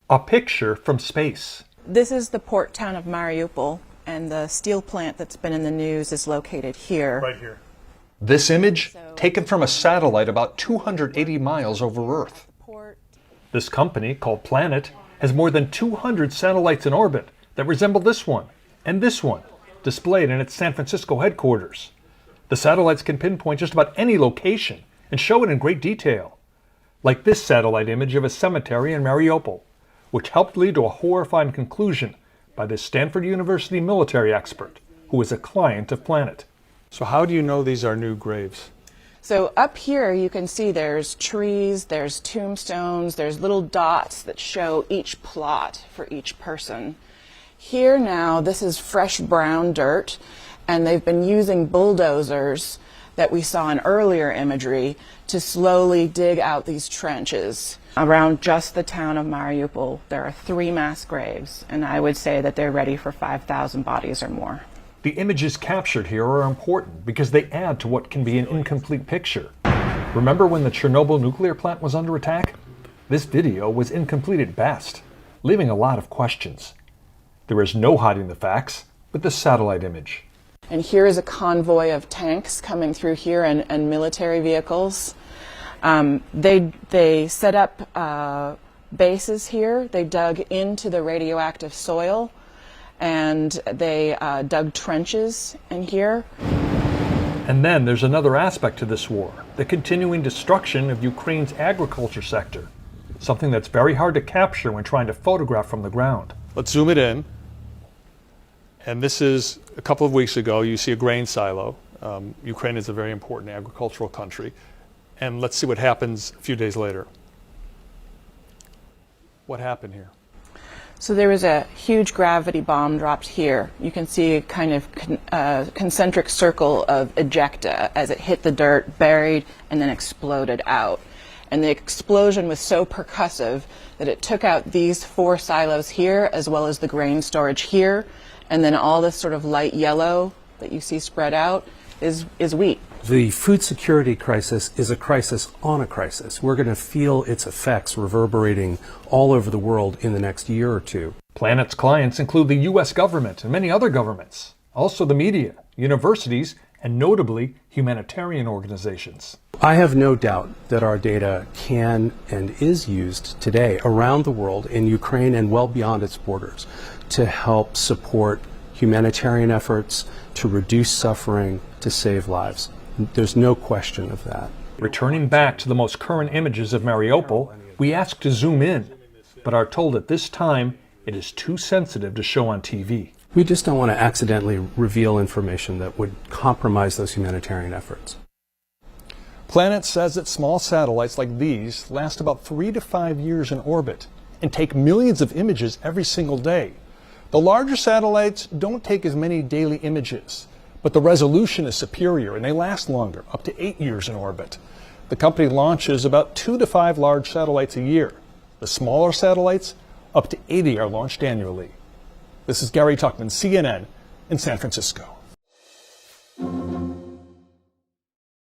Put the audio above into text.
A picture from space. This is the port town of Mariúpol, and the steel plant that's been in the news is located here. Right here. This image, taken from a satellite about 280 miles over Earth. This company, called Planet, has more than 200 satellites in orbit that resemble this one and this one, displayed in its San Francisco headquarters. The satellites can pinpoint just about any location and show it in great detail, like this satellite image of a cemetery in Mariúpol, which helped lead to a horrifying conclusion by this Stanford University military expert, who is a client of Planet. So how do you know these are new graves? So up here you can see there's trees, there's tombstones, there's little dots that show each plot for each person. Here now, this is fresh brown dirt, and they've been using bulldozers that we saw in earlier imagery to slowly dig out these trenches. Around just the town of Mariúpol, there are 3 mass graves, and I would say that they're ready for 5,000 bodies or more. The images captured here are important because they add to what can be an incomplete picture. Remember when the Chernobyl nuclear plant was under attack? This video was incomplete at best, leaving a lot of questions. There is no hiding the facts with the satellite image. And here is a convoy of tanks coming through here and military vehicles. They set up bases here. They dug into the radioactive soil, and they dug trenches in here. And then there's another aspect to this war, the continuing destruction of Ukraine's agriculture sector, something that's very hard to capture when trying to photograph from the ground. Let's zoom it in. And this is a couple of weeks ago. You see a grain silo. Ukraine is a very important agricultural country. And let's see what happens a few days later. What happened here? So there was a huge gravity bomb dropped here. You can see a kind of concentric circle of ejecta as it hit the dirt, buried, and then exploded out. And the explosion was so percussive that it took out these 4 silos here, as well as the grain storage here. And then all this sort of light yellow that you see spread out is wheat. The food security crisis is a crisis on a crisis. We're going to feel its effects reverberating all over the world in the next year or 2. Planet's clients include the U.S. government and many other governments, also the media, universities, and notably humanitarian organizations. I have no doubt that our data can and is used today around the world, in Ukraine and well beyond its borders, to help support humanitarian efforts, to reduce suffering, to save lives. There's no question of that. Returning back to the most current images of Mariúpol, we ask to zoom in, but are told at this time it is too sensitive to show on TV. We just don't want to accidentally reveal information that would compromise those humanitarian efforts. Planet says that small satellites like these last about 3 to 5 years in orbit and take millions of images every single day. The larger satellites don't take as many daily images, but the resolution is superior and they last longer, up to 8 years in orbit. The company launches about 2 to 5 large satellites a year. The smaller satellites, up to 80 are launched annually. This is Gary Tuckman, CNN in San Francisco.